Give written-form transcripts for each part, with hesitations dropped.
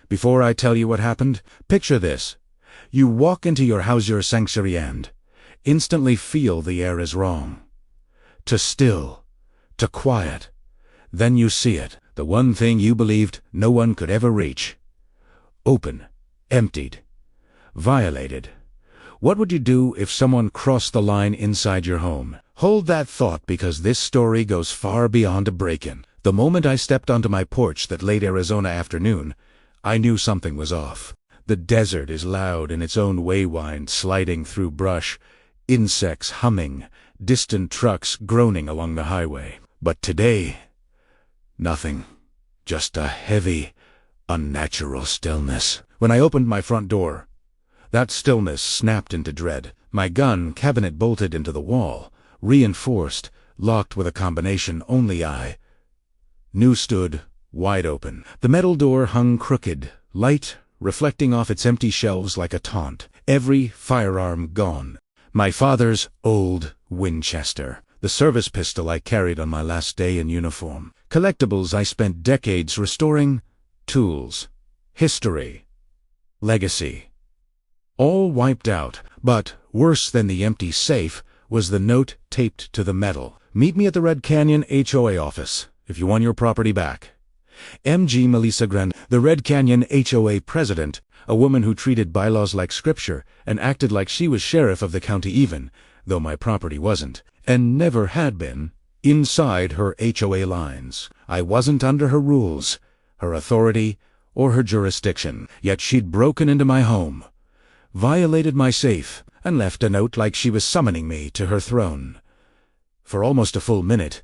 Before I tell you what happened, picture this. You walk into your house sanctuary and instantly feel the air is wrong. To still, to quiet. Then you see it, the one thing you believed no one could ever reach. Open, emptied, violated. What would you do if someone crossed the line inside your home? Hold that thought, because this story goes far beyond a break-in. The moment I stepped onto my porch that late Arizona afternoon, I knew something was off. The desert is loud in its own waywind, sliding through brush, insects humming, distant trucks groaning along the highway. But today, nothing. Just a heavy, unnatural stillness. When I opened my front door, that stillness snapped into dread. My gun cabinet bolted into the wall, reinforced, locked with a combination only I knew stood wide open. The metal door hung crooked, light reflecting off its empty shelves like a taunt. Every firearm gone. My father's old Winchester, the service pistol I carried on my last day in uniform. Collectibles I spent decades restoring. Tools, history, legacy. All wiped out, but worse than the empty safe was the note taped to the metal. Meet me at the Red Canyon HOA office if you want your property back. M.G. Melissa Grand, the Red Canyon HOA president, a woman who treated bylaws like scripture and acted like she was sheriff of the county even, though my property wasn't, and never had been, inside her HOA lines. I wasn't under her rules, her authority, or her jurisdiction, yet she'd broken into my home, violated my safe, and left a note like she was summoning me to her throne. For almost a full minute,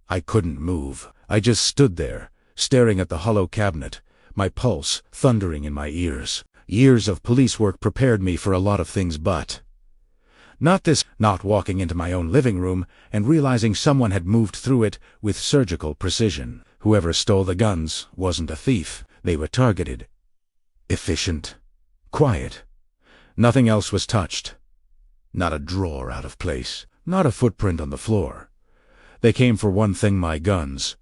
I couldn't move. I just stood there, staring at the hollow cabinet, my pulse thundering in my ears. Years of police work prepared me for a lot of things, but not this. Not walking into my own living room and realizing someone had moved through it with surgical precision. Whoever stole the guns wasn't a thief. They were targeted. Efficient. Quiet. Nothing else was touched. Not a drawer out of place. Not a footprint on the floor. They came for one thing, my guns.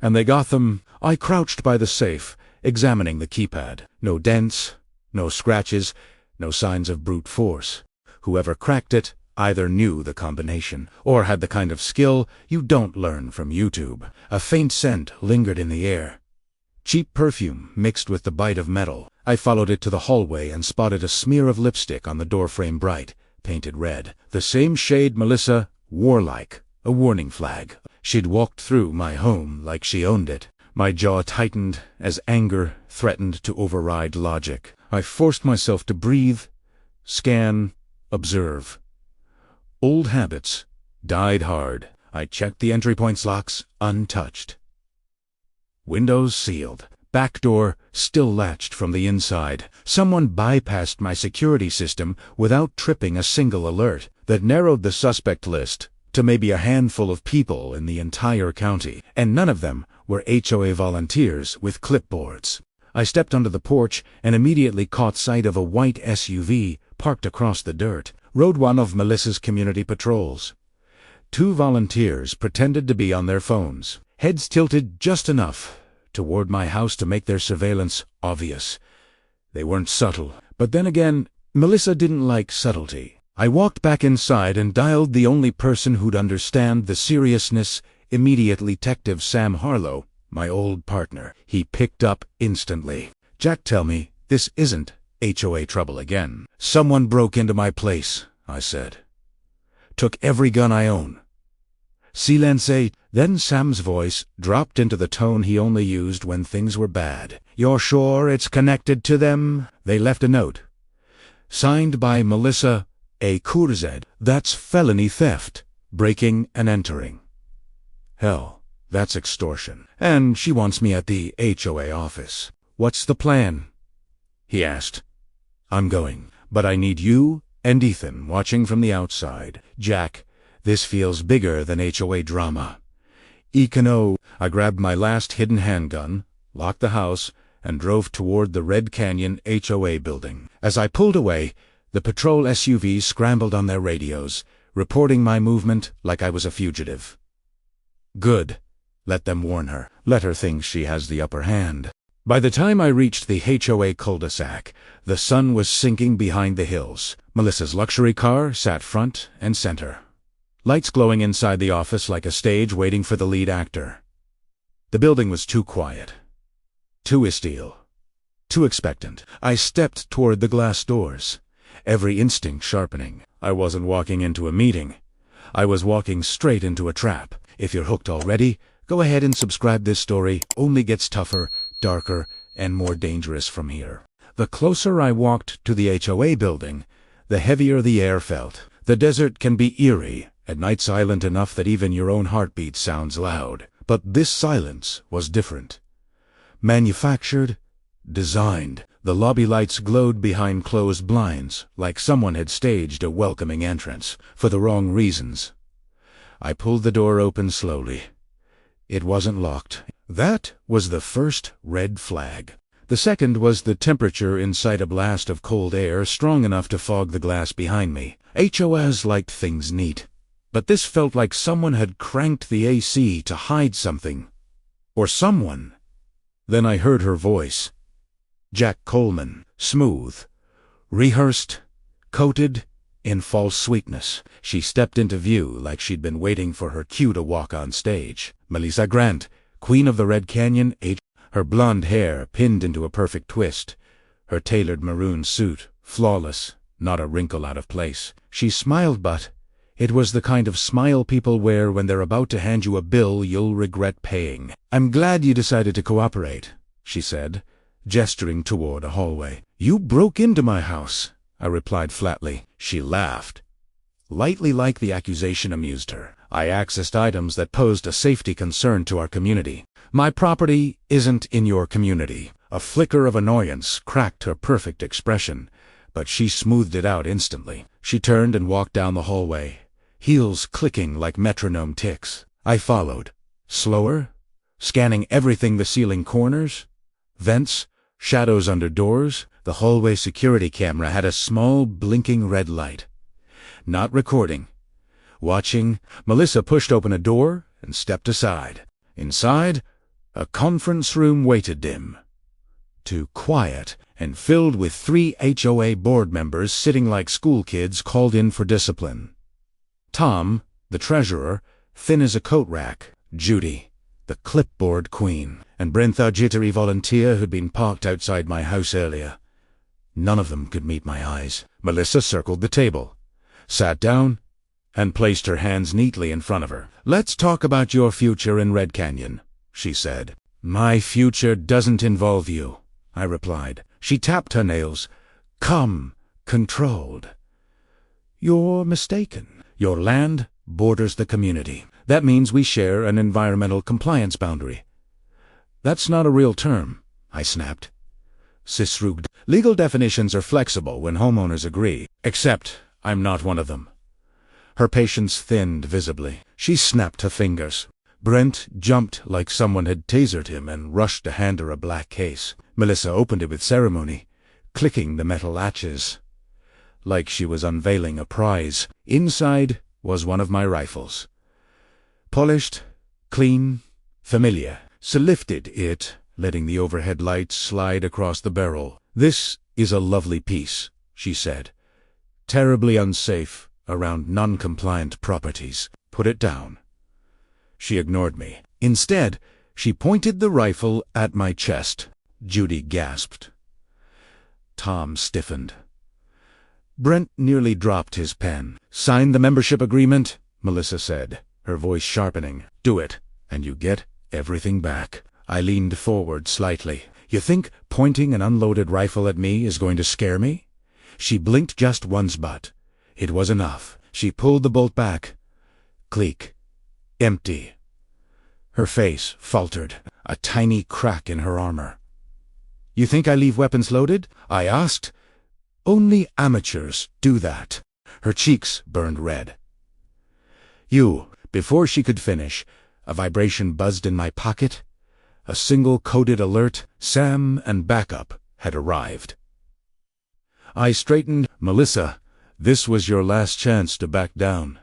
And they got them. I crouched by the safe, examining the keypad. No dents, no scratches, no signs of brute force. Whoever cracked it either knew the combination, or had the kind of skill you don't learn from YouTube. A faint scent lingered in the air. Cheap perfume mixed with the bite of metal. I followed it to the hallway and spotted a smear of lipstick on the doorframe, bright, painted red. The same shade Melissa wore, like a warning flag. She'd walked through my home like she owned it. My jaw tightened as anger threatened to override logic. I forced myself to breathe, scan, observe. Old habits died hard. I checked the entry point's locks, untouched. Windows sealed. Back door still latched from the inside. Someone bypassed my security system without tripping a single alert. That narrowed the suspect list to maybe a handful of people in the entire county, and none of them were HOA volunteers with clipboards. I stepped onto the porch and immediately caught sight of a white SUV parked across the dirt. Rode one of Melissa's community patrols. Two volunteers pretended to be on their phones, heads tilted just enough toward my house to make their surveillance obvious. They weren't subtle, but then again, Melissa didn't like subtlety. I walked back inside and dialed the only person who'd understand the seriousness, immediately. Detective Sam Harlow, my old partner. He picked up instantly. "Jack, tell me, this isn't HOA trouble again." "Someone broke into my place," I said. "Took every gun I own." "Silence." Then Sam's voice dropped into the tone he only used when things were bad. "You're sure it's connected to them?" "They left a note. Signed by Melissa A. Kurzed. That's felony theft, breaking and entering." "Hell, that's extortion. And she wants me at the HOA office." "What's the plan?" he asked. "I'm going, but I need you and Ethan watching from the outside. Jack, this feels bigger than HOA drama." "Econo." I grabbed my last hidden handgun, locked the house, and drove toward the Red Canyon HOA building. As I pulled away, the patrol SUVs scrambled on their radios, reporting my movement like I was a fugitive. Good. Let them warn her. Let her think she has the upper hand. By the time I reached the HOA cul-de-sac, the sun was sinking behind the hills. Melissa's luxury car sat front and center, lights glowing inside the office like a stage waiting for the lead actor. The building was too quiet, too still, too expectant. I stepped toward the glass doors, every instinct sharpening. I wasn't walking into a meeting. I was walking straight into a trap. If you're hooked already, go ahead and subscribe. This story only gets tougher, darker, and more dangerous from here. The closer I walked to the HOA building, the heavier the air felt. The desert can be eerie, at night silent enough that even your own heartbeat sounds loud. But this silence was different. Manufactured, designed. The lobby lights glowed behind closed blinds, like someone had staged a welcoming entrance, for the wrong reasons. I pulled the door open slowly. It wasn't locked. That was the first red flag. The second was the temperature inside. A blast of cold air strong enough to fog the glass behind me. HOAs liked things neat, but this felt like someone had cranked the AC to hide something. Or someone. Then I heard her voice. Jack Coleman, smooth, rehearsed, coated in false sweetness. She stepped into view like she'd been waiting for her cue to walk on stage. Melissa Grant, Queen of the Red Canyon, her blonde hair pinned into a perfect twist, her tailored maroon suit, flawless, not a wrinkle out of place. She smiled, but it was the kind of smile people wear when they're about to hand you a bill you'll regret paying. "I'm glad you decided to cooperate," she said, gesturing toward a hallway. "You broke into my house," I replied flatly. She laughed, lightly, like the accusation amused her. "I accessed items that posed a safety concern to our community." "My property isn't in your community." A flicker of annoyance cracked her perfect expression, but she smoothed it out instantly. She turned and walked down the hallway, heels clicking like metronome ticks. I followed, slower, scanning everything: the ceiling corners, vents, shadows under doors. The hallway security camera had a small blinking red light. Not recording. Watching. Melissa pushed open a door and stepped aside. Inside, a conference room waited, dim, too quiet, and filled with 3 HOA board members sitting like school kids called in for discipline. Tom, the treasurer, thin as a coat rack. Judy, the clipboard queen, and Brent, the jittery volunteer who'd been parked outside my house earlier. None of them could meet my eyes. Melissa circled the table, sat down, and placed her hands neatly in front of her. "Let's talk about your future in Red Canyon," she said. "My future doesn't involve you," I replied. She tapped her nails. "Calm, controlled." "You're mistaken. Your land borders the community. That means we share an environmental compliance boundary." "That's not a real term," I snapped. "Sisrugd. Legal definitions are flexible when homeowners agree, except I'm not one of them." Her patience thinned visibly. She snapped her fingers. Brent jumped like someone had tasered him and rushed to hand her a black case. Melissa opened it with ceremony, clicking the metal latches, like she was unveiling a prize. Inside was one of my rifles. Polished, clean, familiar. She lifted it, letting the overhead lights slide across the barrel. "This is a lovely piece," she said. "Terribly unsafe around non-compliant properties. Put it down." She ignored me. Instead, she pointed the rifle at my chest. Judy gasped. Tom stiffened. Brent nearly dropped his pen. "Sign the membership agreement," Melissa said, her voice sharpening. "Do it, and you get everything back." I leaned forward slightly. "You think pointing an unloaded rifle at me is going to scare me?" She blinked just once, but it was enough. She pulled the bolt back. Click. Empty. Her face faltered, a tiny crack in her armor. "You think I leave weapons loaded?" I asked. "Only amateurs do that." Her cheeks burned red. "You." Before she could finish, a vibration buzzed in my pocket. A single coded alert: Sam and backup had arrived. I straightened. "Melissa, this was your last chance to back down."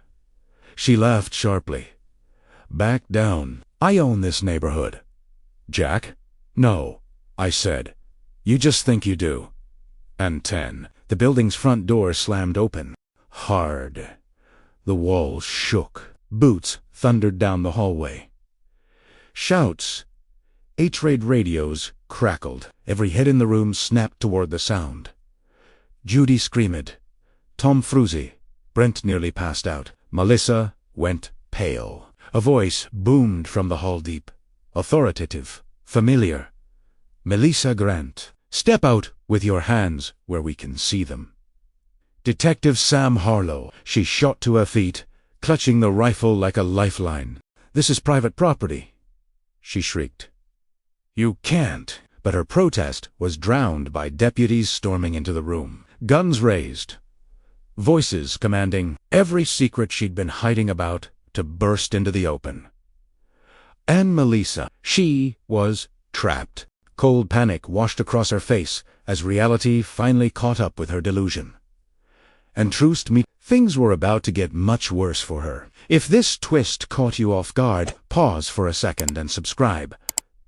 She laughed sharply. "Back down? I own this neighborhood." "Jack?" "No." I said. You just think you do. And 10. The building's front door slammed open. Hard. The walls shook. Boots thundered down the hallway. Shouts. H-raid radios crackled. Every head in the room snapped toward the sound. Judy screamed. Tom Fruzy. Brent nearly passed out. Melissa went pale. A voice boomed from the hall deep. Authoritative. Familiar. Melissa Grant. Step out with your hands where we can see them. Detective Sam Harlow. She shot to her feet, clutching the rifle like a lifeline. This is private property, she shrieked. You can't. But her protest was drowned by deputies storming into the room. Guns raised. Voices commanding every secret she'd been hiding about to burst into the open. And Melissa, she was trapped. Cold panic washed across her face as reality finally caught up with her delusion. And trust me, things were about to get much worse for her. If this twist caught you off guard, pause for a second and subscribe,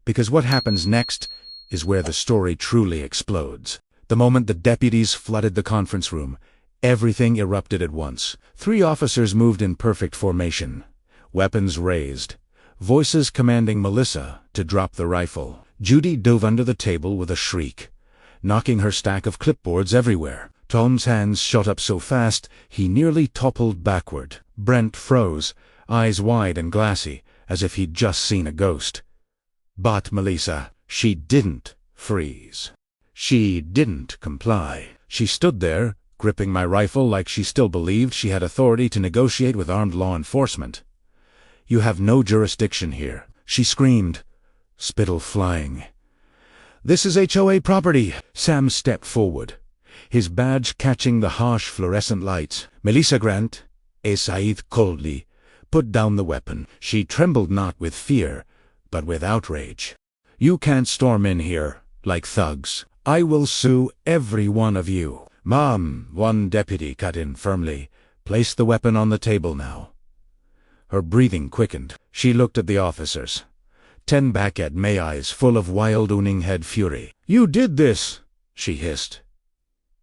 because what happens next is where the story truly explodes. The moment the deputies flooded the conference room, everything erupted at once. 3 officers moved in perfect formation, weapons raised, voices commanding Melissa to drop the rifle. Judy dove under the table with a shriek, knocking her stack of clipboards everywhere. Tom's hands shot up so fast he nearly toppled backward. Brent froze, eyes wide and glassy, as if he'd just seen a ghost. But Melissa, she didn't freeze. She didn't comply. She stood there, gripping my rifle like she still believed she had authority to negotiate with armed law enforcement. You have no jurisdiction here, she screamed, spittle flying. This is HOA property. Sam stepped forward, his badge catching the harsh fluorescent lights. Melissa Grant, Said coldly, put down the weapon. She trembled not with fear, but with outrage. You can't storm in here like thugs. I will sue every one of you. Mom, one deputy cut in firmly. Place the weapon on the table now. Her breathing quickened. She looked at the officers. 10 back at May, eyes full of wild owning head fury. You did this, she hissed.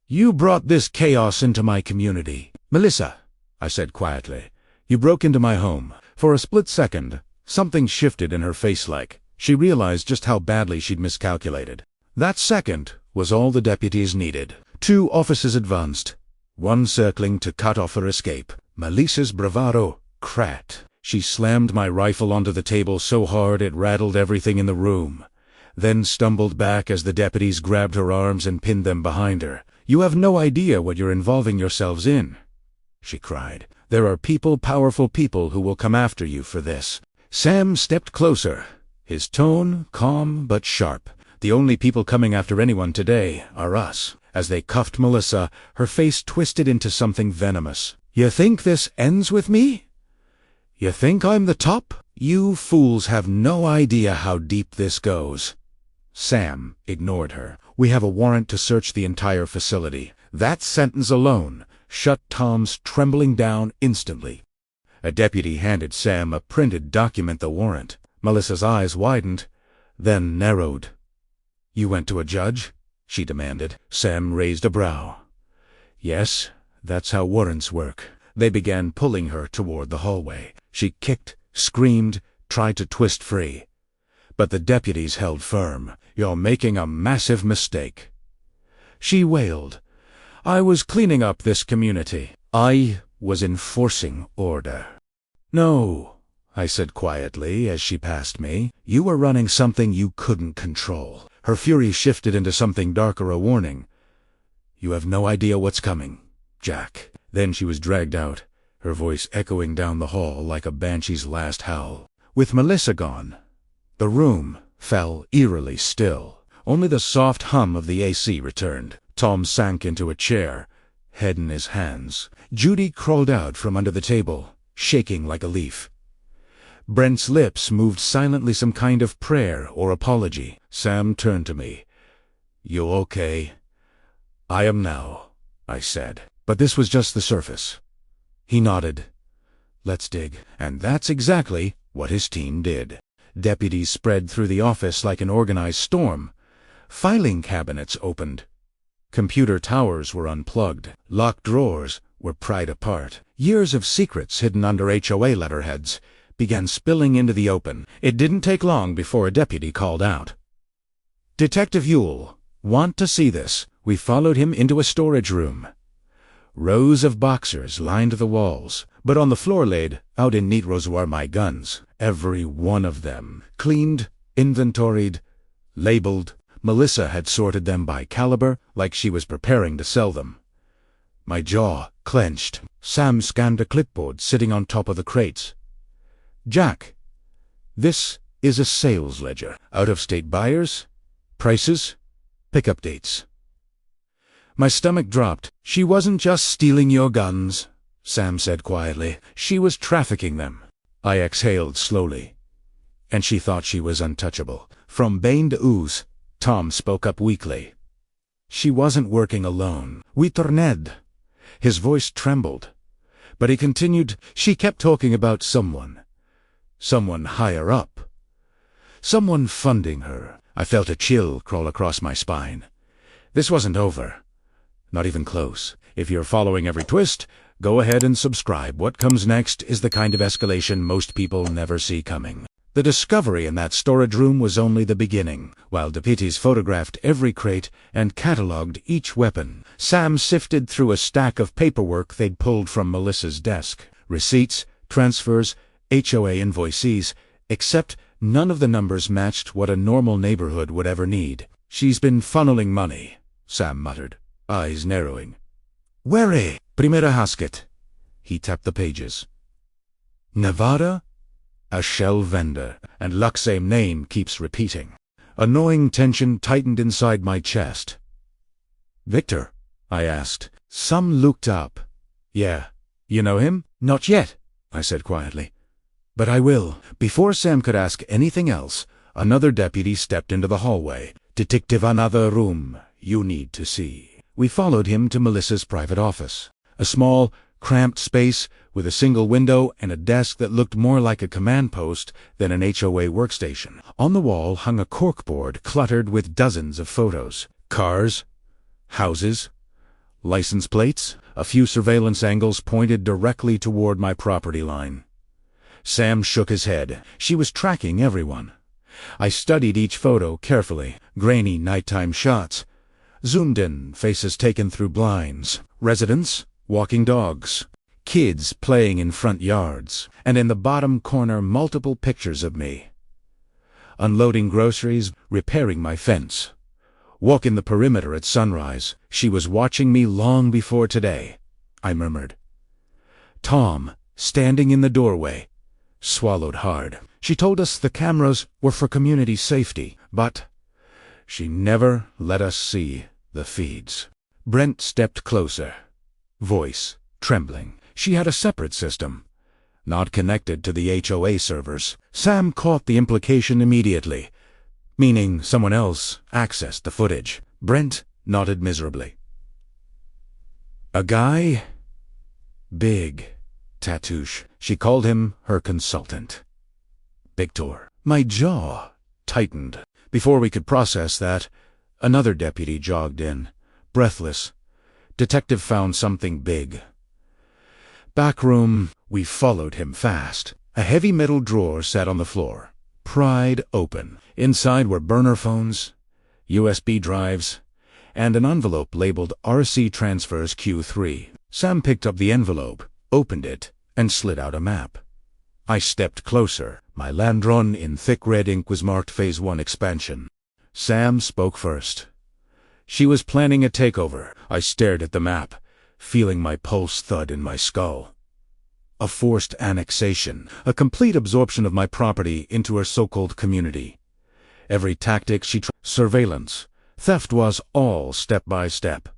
You brought this chaos into my community. Melissa, I said quietly, you broke into my home. For a split second, something shifted in her face like she realized just how badly she'd miscalculated. That second was all the deputies needed. 2 officers advanced, one circling to cut off her escape. Melissa's bravado cracked. She slammed my rifle onto the table so hard it rattled everything in the room, then stumbled back as the deputies grabbed her arms and pinned them behind her. You have no idea what you're involving yourselves in, she cried. There are people, powerful people, who will come after you for this. Sam stepped closer, his tone calm but sharp. The only people coming after anyone today are us. As they cuffed Melissa, her face twisted into something venomous. You think this ends with me? You think I'm the top? You fools have no idea how deep this goes. Sam ignored her. We have a warrant to search the entire facility. That sentence alone shut Tom's trembling down instantly. A deputy handed Sam a printed document, the warrant. Melissa's eyes widened, then narrowed. You went to a judge? She demanded. Sam raised a brow. Yes, that's how warrants work. They began pulling her toward the hallway. She kicked, screamed, tried to twist free. But the deputies held firm. You're making a massive mistake. She wailed. I was cleaning up this community. I was enforcing order. No, I said quietly as she passed me. You were running something you couldn't control. Her fury shifted into something darker, a warning. You have no idea what's coming, Jack. Then she was dragged out, her voice echoing down the hall like a banshee's last howl. With Melissa gone, the room fell eerily still. Only the soft hum of the AC returned. Tom sank into a chair, head in his hands. Judy crawled out from under the table, shaking like a leaf. Brent's lips moved silently, some kind of prayer or apology. Sam turned to me. You okay? I am now, I said. But this was just the surface. He nodded. Let's dig. And that's exactly what his team did. Deputies spread through the office like an organized storm. Filing cabinets opened. Computer towers were unplugged. Locked drawers were pried apart. Years of secrets hidden under HOA letterheads began spilling into the open. It didn't take long before a deputy called out, "Detective Ewell, want to see this?" We followed him into a storage room. Rows of boxers lined the walls, but on the floor laid out in neat rows were my guns, every one of them, cleaned, inventoried, labeled. Melissa had sorted them by caliber, like she was preparing to sell them. My jaw clenched. Sam scanned a clipboard sitting on top of the crates. "Jack, this is a sales ledger. Out-of-state buyers, prices, pickup dates." My stomach dropped. "She wasn't just stealing your guns," Sam said quietly. "She was trafficking them." I exhaled slowly. "And she thought she was untouchable." From Bane to Ooze, Tom spoke up weakly. "She wasn't working alone. We turned." His voice trembled. But he continued, "She kept talking about someone. Someone higher up. Someone funding her." I felt a chill crawl across my spine. This wasn't over. Not even close. If you're following every twist, go ahead and subscribe. What comes next is the kind of escalation most people never see coming. The discovery in that storage room was only the beginning. While deputies photographed every crate and catalogued each weapon, Sam sifted through a stack of paperwork they'd pulled from Melissa's desk. Receipts, transfers, HOA invoices, except none of the numbers matched what a normal neighborhood would ever need. "She's been funneling money," Sam muttered, eyes narrowing. "Where? Primera Hasket." He tapped the pages. "Nevada? A shell vendor, and luck's same name keeps repeating." A gnawing tension tightened inside my chest. "Victor?" I asked. Sam looked up. "Yeah. You know him?" "Not yet," I said quietly. "But I will." Before Sam could ask anything else, another deputy stepped into the hallway. "Detective, another room you need to see." We followed him to Melissa's private office. A small, cramped space with a single window and a desk that looked more like a command post than an HOA workstation. On the wall hung a corkboard cluttered with dozens of photos. Cars, houses, license plates. A few surveillance angles pointed directly toward my property line. Sam shook his head. She was tracking everyone. I studied each photo carefully. Grainy nighttime shots. Zoomed in, faces taken through blinds. Residents, walking dogs. Kids playing in front yards. And in the bottom corner, multiple pictures of me. Unloading groceries, repairing my fence. Walking the perimeter at sunrise. "She was watching me long before today," I murmured. Tom, standing in the doorway, swallowed hard. "She told us the cameras were for community safety, but she never let us see the feeds." Brent stepped closer, voice trembling. "She had a separate system, not connected to the HOA servers." Sam caught the implication immediately, meaning someone else accessed the footage. Brent nodded miserably. "A guy? Big. Tatoosh." She called him her consultant. "Victor." My jaw tightened. Before we could process that, another deputy jogged in, breathless. "Detective found something big." Back room. We followed him fast. A heavy metal drawer sat on the floor, pried open. Inside were burner phones, USB drives, and an envelope labeled RC Transfers Q3. Sam picked up the envelope, opened it, and slid out a map. I stepped closer. My Landron in thick red ink was marked Phase 1 expansion. Sam spoke first. "She was planning a takeover." I stared at the map, feeling my pulse thud in my skull. A forced annexation, a complete absorption of my property into her so-called community. Every tactic she tried, surveillance, theft, was all step by step.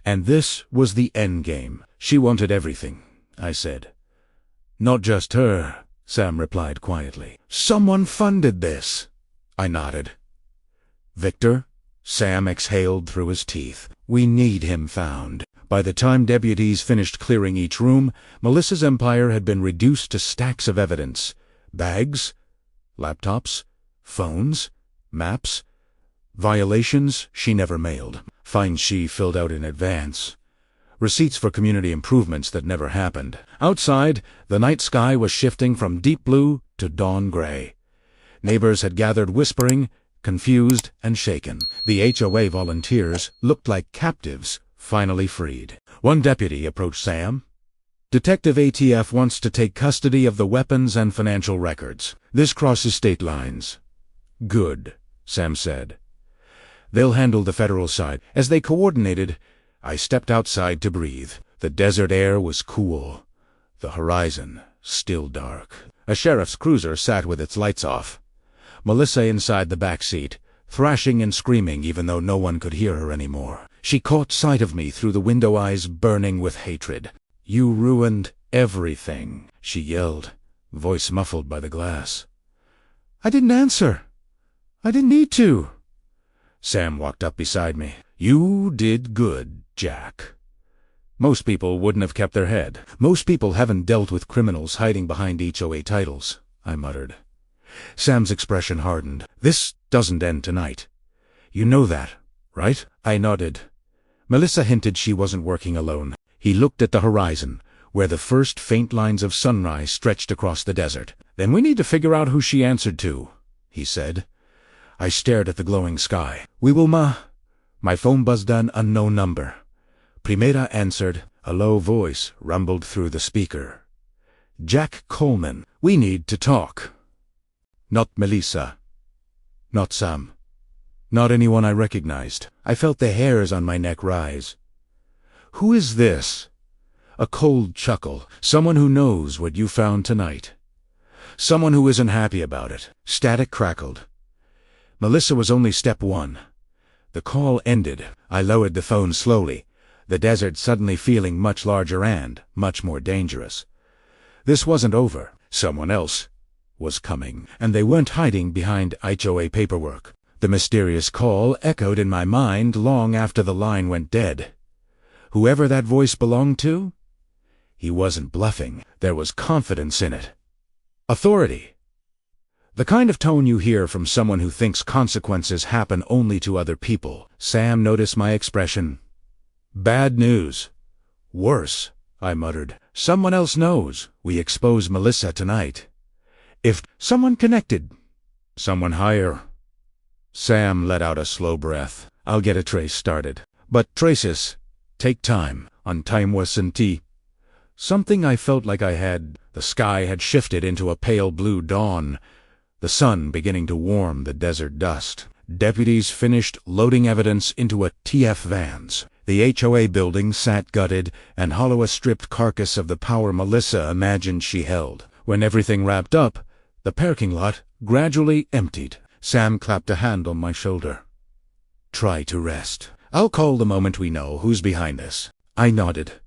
And this was the end game. "She wanted everything," I said. "Not just her," Sam replied quietly. "Someone funded this." I nodded. "Victor?" Sam exhaled through his teeth. "We need him found." By the time deputies finished clearing each room, Melissa's empire had been reduced to stacks of evidence. Bags, laptops, phones, maps, Violations she never mailed. Fines she filled out in advance. Receipts for community improvements that never happened. Outside, the night sky was shifting from deep blue to dawn gray. Neighbors had gathered whispering, confused and shaken. The HOA volunteers looked like captives, finally freed. One deputy approached Sam. "Detective ATF wants to take custody of the weapons and financial records. This crosses state lines." "Good," Sam said. "They'll handle the federal side." As they coordinated, I stepped outside to breathe. The desert air was cool. The horizon still dark. A sheriff's cruiser sat with its lights off. Melissa inside the back seat, thrashing and screaming even though no one could hear her anymore. She caught sight of me through the window, eyes burning with hatred. "You ruined everything," she yelled, voice muffled by the glass. "I didn't answer. I didn't need to." Sam walked up beside me. "You did good, Jack. Most people wouldn't have kept their head. Most people haven't dealt with criminals hiding behind HOA titles," I muttered. Sam's expression hardened. "This doesn't end tonight. You know that, right?" I nodded. Melissa hinted she wasn't working alone. He looked at the horizon, where the first faint lines of sunrise stretched across the desert. "Then we need to figure out who she answered to," he said. I stared at the glowing sky. "We will My phone buzzed an unknown number. Primera answered. A low voice rumbled through the speaker. "Jack Coleman, we need to talk." Not Melissa. Not Sam. Not anyone I recognized. I felt the hairs on my neck rise. "Who is this?" A cold chuckle. "Someone who knows what you found tonight. Someone who isn't happy about it." Static crackled. Melissa was only step one. The call ended. I lowered the phone slowly, the desert suddenly feeling much larger and much more dangerous. This wasn't over. Someone else was coming, and they weren't hiding behind HOA paperwork. The mysterious call echoed in my mind long after the line went dead. Whoever that voice belonged to, he wasn't bluffing. There was confidence in it. Authority. The kind of tone you hear from someone who thinks consequences happen only to other people. Sam noticed my expression. "Bad news." "Worse," I muttered. "Someone else knows. We expose Melissa tonight. If someone connected, someone higher." Sam let out a slow breath. "I'll get a trace started. But traces take time. On time was tea." Something I felt like I had. The sky had shifted into a pale blue dawn, the sun beginning to warm the desert dust. Deputies finished loading evidence into a TF vans. The HOA building sat gutted and hollow, a stripped carcass of the power Melissa imagined she held. When everything wrapped up, the parking lot gradually emptied. Sam clapped a hand on my shoulder. "Try to rest. I'll call the moment we know who's behind this." I nodded,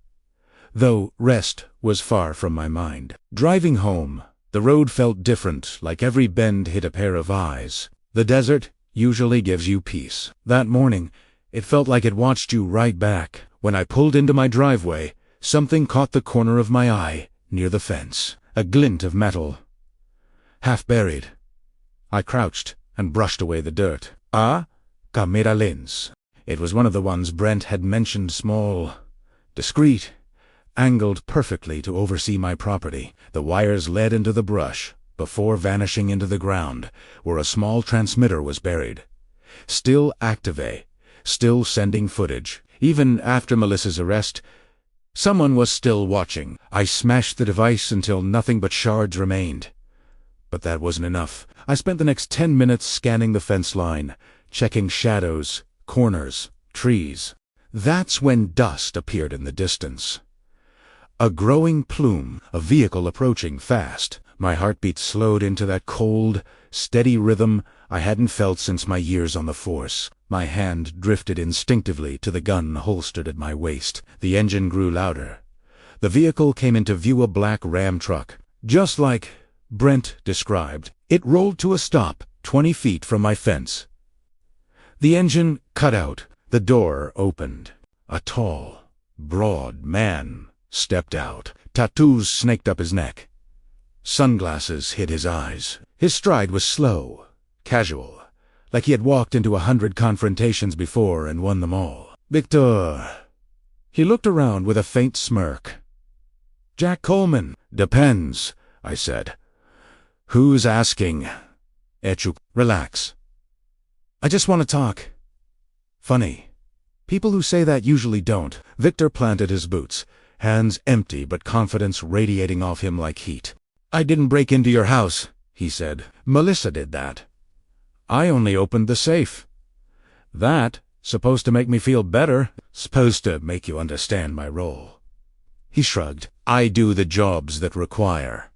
though rest was far from my mind. Driving home, the road felt different, like every bend hit a pair of eyes. The desert usually gives you peace. That morning, it felt like it watched you right back. When I pulled into my driveway, something caught the corner of my eye, near the fence. A glint of metal, half buried. I crouched and brushed away the dirt. Camera lens. It was one of the ones Brent had mentioned, small, discreet, angled perfectly to oversee my property. The wires led into the brush, before vanishing into the ground, where a small transmitter was buried. Still active, still sending footage. Even after Melissa's arrest, someone was still watching. I smashed the device until nothing but shards remained. But that wasn't enough. I spent the next 10 minutes scanning the fence line, checking shadows, corners, trees. That's when dust appeared in the distance. A growing plume, a vehicle approaching fast. My heartbeat slowed into that cold, steady rhythm I hadn't felt since my years on the force. My hand drifted instinctively to the gun holstered at my waist. The engine grew louder. The vehicle came into view, a black Ram truck. Just like Brent described, it rolled to a stop 20 feet from my fence. The engine cut out. The door opened. A tall, broad man stepped out. Tattoos snaked up his neck. Sunglasses hid his eyes. His stride was slow, casual, like he had walked into 100 confrontations before and won them all. "Victor." He looked around with a faint smirk. "Jack Coleman." "Depends," I said. "Who's asking?" "Echuk." "Relax. I just want to talk." "Funny. People who say that usually don't." Victor planted his boots, hands empty but confidence radiating off him like heat. "I didn't break into your house," he said. "Melissa did that. I only opened the safe. That, supposed to make me feel better, supposed to make you understand my role." He shrugged. "I do the jobs that require.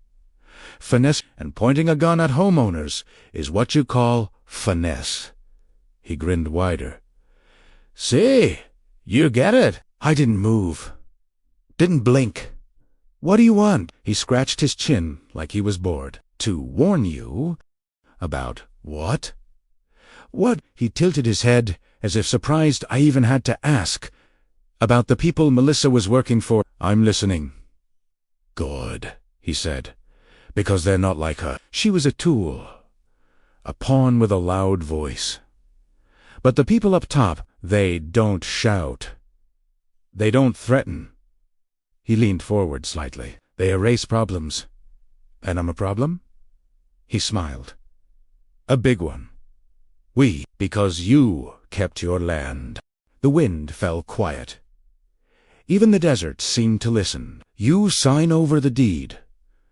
Finesse and pointing a gun at homeowners is what you call finesse." He grinned wider. "See, you get it." I didn't move. Didn't blink. "What do you want?" He scratched his chin like he was bored. "To warn you." "About what?" "What?" He tilted his head, as if surprised I even had to ask. "About the people Melissa was working for." "I'm listening." "Good," he said, "because they're not like her. She was a tool, a pawn with a loud voice. But the people up top, they don't shout. They don't threaten." He leaned forward slightly. "They erase problems. And I'm a problem?" He smiled. "A big one. Because you kept your land." The wind fell quiet. Even the desert seemed to listen. "You sign over the deed,"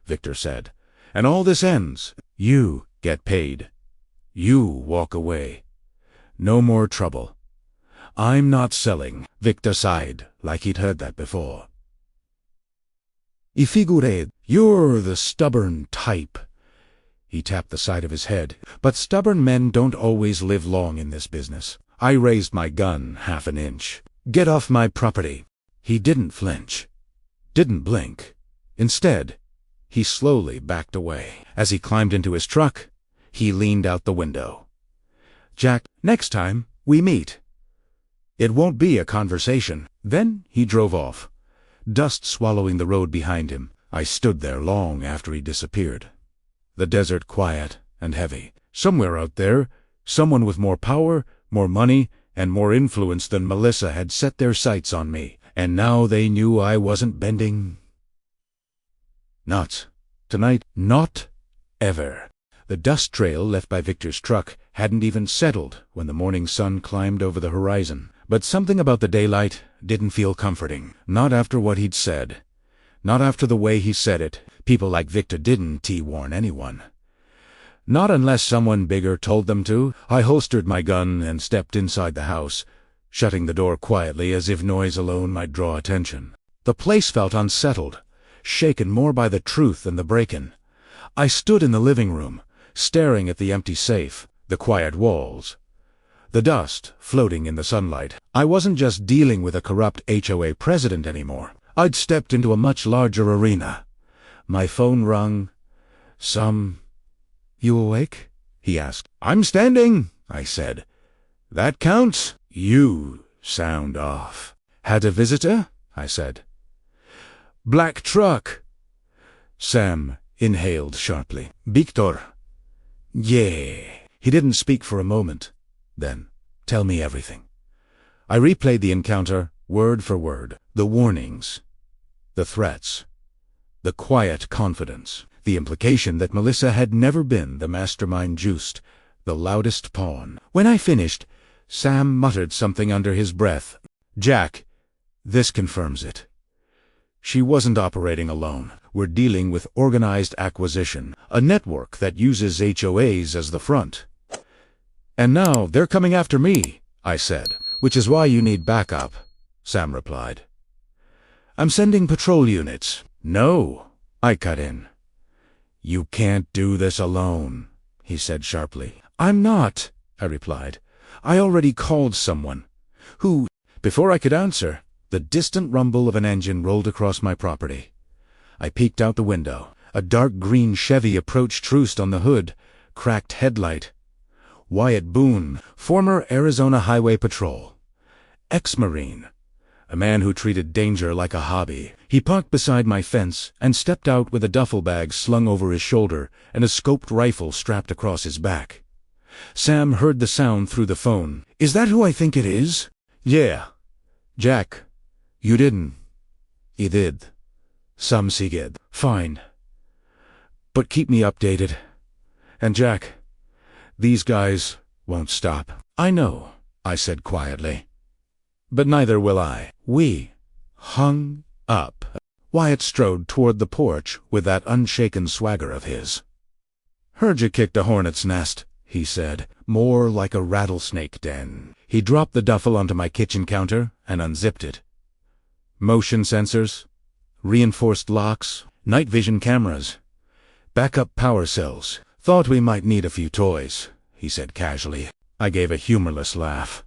Victor said, "and all this ends. You get paid. You walk away. No more trouble. I'm not selling." Victor sighed, like he'd heard that before. "Ifigure, you're the stubborn type." He tapped the side of his head. "But stubborn men don't always live long in this business." I raised my gun half an inch. "Get off my property." He didn't flinch. Didn't blink. Instead, he slowly backed away. As he climbed into his truck, he leaned out the window. "Jack, next time we meet, it won't be a conversation." Then he drove off, dust swallowing the road behind him. I stood there long after he disappeared. The desert quiet and heavy. Somewhere out there, someone with more power, more money, and more influence than Melissa had set their sights on me, and now they knew I wasn't bending. Not tonight. Not ever. The dust trail left by Victor's truck hadn't even settled when the morning sun climbed over the horizon. But something about the daylight didn't feel comforting. Not after what he'd said. Not after the way he said it. People like Victor didn't T-warn anyone. Not unless someone bigger told them to. I holstered my gun and stepped inside the house, shutting the door quietly as if noise alone might draw attention. The place felt unsettled, shaken more by the truth than the break-in. I stood in the living room, staring at the empty safe, the quiet walls, the dust floating in the sunlight. I wasn't just dealing with a corrupt HOA president anymore. I'd stepped into a much larger arena. My phone rung. "You awake?" he asked. "I'm standing," I said. "That counts." "You sound off." "Had a visitor?" I said. "Black truck." Sam inhaled sharply. "Victor." "Yeah." He didn't speak for a moment. Then, "Tell me everything." I replayed the encounter, word for word. The warnings. The threats. The quiet confidence. The implication that Melissa had never been the mastermind juiced, the loudest pawn. When I finished, Sam muttered something under his breath. "Jack, this confirms it. She wasn't operating alone. We're dealing with organized acquisition, a network that uses HOAs as the front." "And now they're coming after me," I said. "Which is why you need backup," Sam replied. "I'm sending patrol units." "No," I cut in. "You can't do this alone," he said sharply. "I'm not," I replied. "I already called someone." "Who?" Before I could answer, the distant rumble of an engine rolled across my property. I peeked out the window. A dark green Chevy approached Troost on the hood, cracked headlight. Wyatt Boone, former Arizona Highway Patrol. Ex-Marine. A man who treated danger like a hobby. He parked beside my fence and stepped out with a duffel bag slung over his shoulder and a scoped rifle strapped across his back. Sam heard the sound through the phone. Is that who I think it is? Yeah. Jack. You didn't. He did. Some siged. Fine. But keep me updated. And Jack, these guys won't stop. I know, I said quietly. But neither will I. We hung up. Wyatt strode toward the porch with that unshaken swagger of his. Heard you kicked a hornet's nest, he said, more like a rattlesnake den. He dropped the duffel onto my kitchen counter and unzipped it. Motion sensors, reinforced locks, night vision cameras, backup power cells. Thought we might need a few toys, he said casually. I gave a humorless laugh.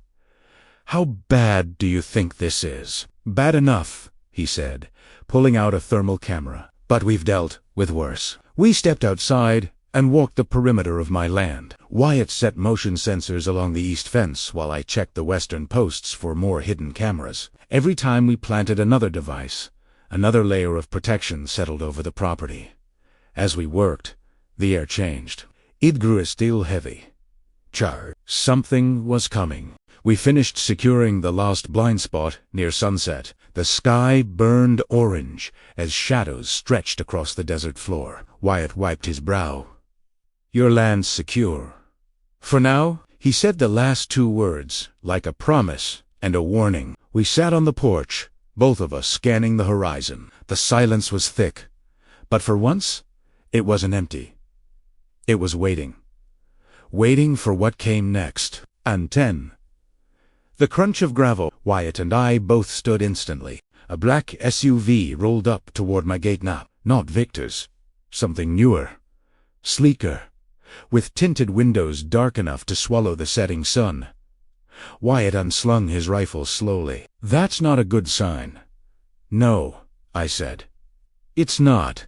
How bad do you think this is? Bad enough, he said, pulling out a thermal camera. But we've dealt with worse. We stepped outside and walked the perimeter of my land. Wyatt set motion sensors along the east fence while I checked the western posts for more hidden cameras. Every time we planted another device, another layer of protection settled over the property. As we worked, the air changed. It grew still heavy. Something was coming. We finished securing the last blind spot near sunset. The sky burned orange as shadows stretched across the desert floor. Wyatt wiped his brow. Your land's secure. For now, he said the last two words, like a promise and a warning. We sat on the porch, both of us scanning the horizon. The silence was thick, but for once, it wasn't empty. It was waiting. Waiting for what came next. And 10. The crunch of gravel. Wyatt and I both stood instantly. A black SUV rolled up toward my gate now. Not Victor's. Something newer. Sleeker. With tinted windows dark enough to swallow the setting sun. Wyatt unslung his rifle slowly. That's not a good sign. No, I said. It's not.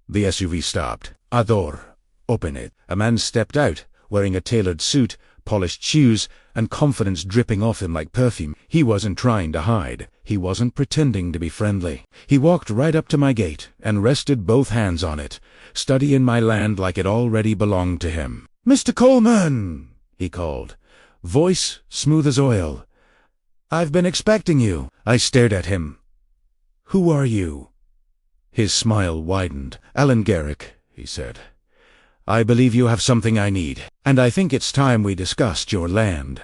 The SUV stopped. Ador. Open it. A man stepped out, wearing a tailored suit, polished shoes, and confidence dripping off him like perfume. He wasn't trying to hide. He wasn't pretending to be friendly. He walked right up to my gate and rested both hands on it, studying my land like it already belonged to him. Mr. Coleman, he called, voice smooth as oil. I've been expecting you. I stared at him. Who are you? His smile widened. Alan Garrick, he said. I believe you have something I need, and I think it's time we discussed your land.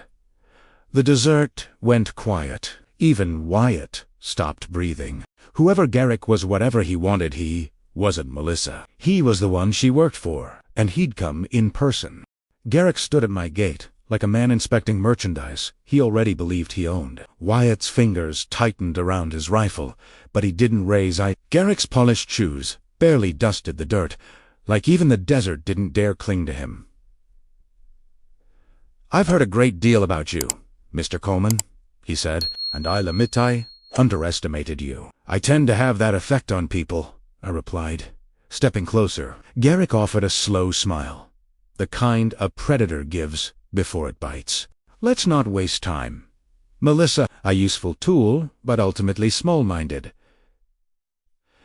The desert went quiet. Even Wyatt stopped breathing. Whoever Garrick was, whatever he wanted, he wasn't Melissa. He was the one she worked for, and he'd come in person. Garrick stood at my gate, like a man inspecting merchandise he already believed he owned. Wyatt's fingers tightened around his rifle, but he didn't raise eyes. Garrick's polished shoes barely dusted the dirt, like even the desert didn't dare cling to him. I've heard a great deal about you, Mr. Coleman, he said, and I'll admit I underestimated you. I tend to have that effect on people, I replied, stepping closer. Garrick offered a slow smile, the kind a predator gives before it bites. Let's not waste time. Melissa, a useful tool, but ultimately small-minded.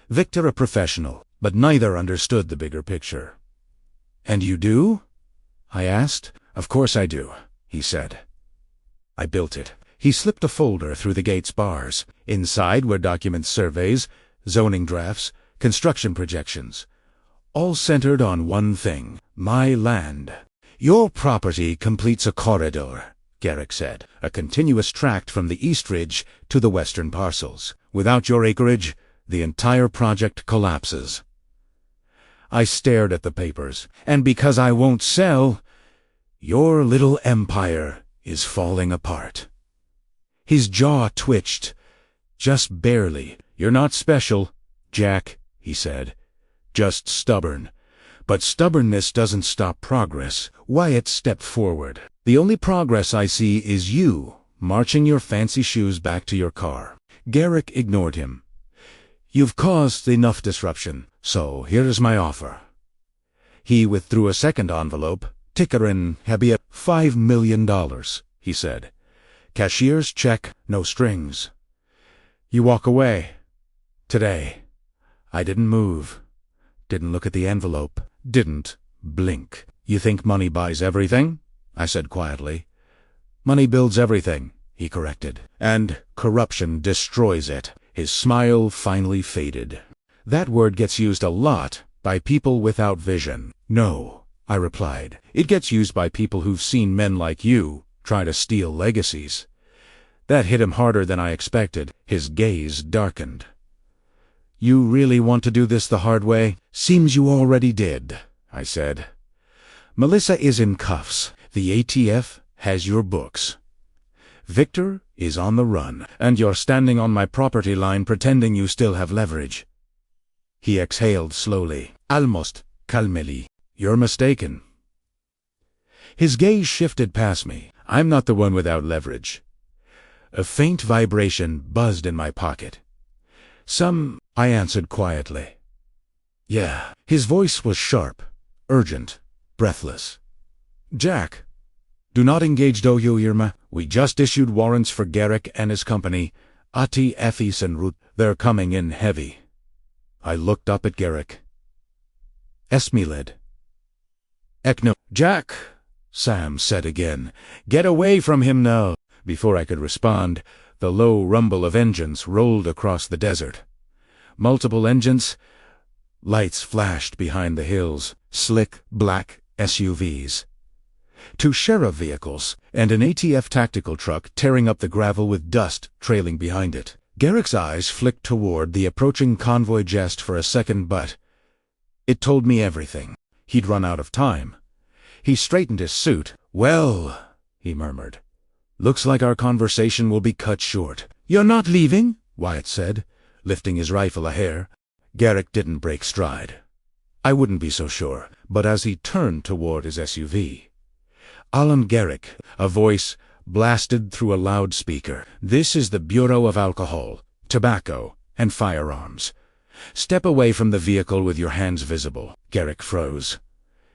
Victor, a professional, but neither understood the bigger picture. And you do? I asked. Of course I do, he said. I built it. He slipped a folder through the gate's bars. Inside were document surveys, zoning drafts, construction projections, all centered on one thing, my land. Your property completes a corridor, Garrick said, a continuous tract from the east ridge to the western parcels. Without your acreage, the entire project collapses. I stared at the papers, and because I won't sell, your little empire is falling apart. His jaw twitched, just barely. You're not special, Jack, he said, just stubborn. But stubbornness doesn't stop progress. Wyatt stepped forward. The only progress I see is you marching your fancy shoes back to your car. Garrick ignored him. You've caused enough disruption, so here is my offer. He withdrew a second envelope. Tickerin Habia, $5 million, he said. Cashier's check, no strings. You walk away. Today. I didn't move. Didn't look at the envelope. Didn't blink. You think money buys everything? I said quietly. Money builds everything, he corrected, and corruption destroys it. His smile finally faded. That word gets used a lot by people without vision. No, I replied. It gets used by people who've seen men like you try to steal legacies. That hit him harder than I expected. His gaze darkened. You really want to do this the hard way? Seems you already did, I said. Melissa is in cuffs. The ATF has your books. Victor is on the run, and you're standing on my property line pretending you still have leverage. He exhaled slowly, almost calmly. You're mistaken. His gaze shifted past me. I'm not the one without leverage. A faint vibration buzzed in my pocket. I answered quietly. Yeah. His voice was sharp, urgent, breathless. Jack, do not engage do you Irma. We just issued warrants for Garrick and his company, Ati Ethis and Root. They're coming in heavy. I looked up at Garrick. Esmiled. Ekno. Jack, Sam said again. Get away from him now. Before I could respond, the low rumble of engines rolled across the desert. Multiple engines. Lights flashed behind the hills, slick, black SUVs. 2 sheriff vehicles, and an ATF tactical truck tearing up the gravel with dust trailing behind it. Garrick's eyes flicked toward the approaching convoy just for a second, but it told me everything. He'd run out of time. He straightened his suit. Well, he murmured. Looks like our conversation will be cut short. You're not leaving? Wyatt said, lifting his rifle a hair. Garrick didn't break stride. I wouldn't be so sure, but as he turned toward his SUV, Alan Garrick, a voice blasted through a loudspeaker. This is the Bureau of Alcohol, Tobacco, and Firearms. Step away from the vehicle with your hands visible. Garrick froze.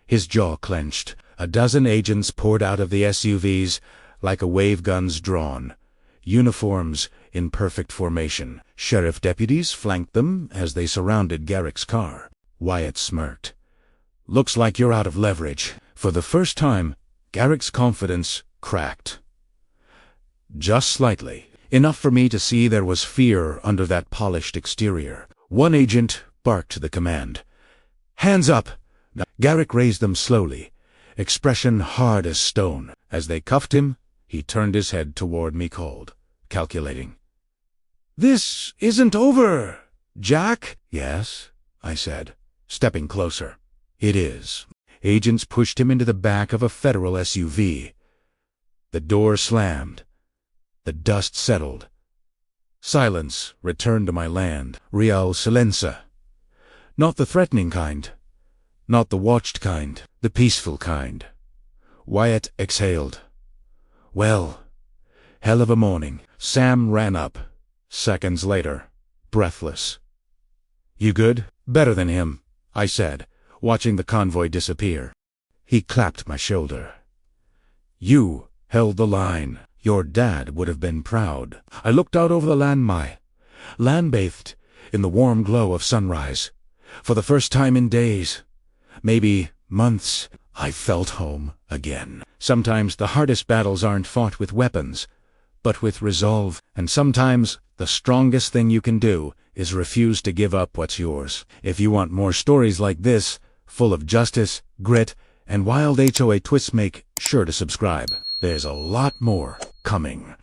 His jaw clenched. A dozen agents poured out of the SUVs like a wave guns drawn. Uniforms in perfect formation. Sheriff deputies flanked them as they surrounded Garrick's car. Wyatt smirked. Looks like you're out of leverage. For the first time, Garrick's confidence cracked. Just slightly. Enough for me to see there was fear under that polished exterior. One agent barked the command. Hands up! Garrick raised them slowly, expression hard as stone. As they cuffed him, he turned his head toward me cold, calculating. This isn't over, Jack? Yes, I said, stepping closer. It is. Agents pushed him into the back of a federal SUV. The door slammed. The dust settled. Silence returned to my land. Real silenza. Not the threatening kind. Not the watched kind. The peaceful kind. Wyatt exhaled. Well, hell of a morning. Sam ran up. Seconds later, breathless. You good? Better than him, I said, watching the convoy disappear. He clapped my shoulder. You held the line. Your dad would have been proud. I looked out over the land bathed in the warm glow of sunrise. For the first time in days, maybe months, I felt home again. Sometimes the hardest battles aren't fought with weapons, but with resolve. And sometimes the strongest thing you can do is refuse to give up what's yours. If you want more stories like this, full of justice, grit, and wild HOA twists, make sure to subscribe. There's a lot more coming.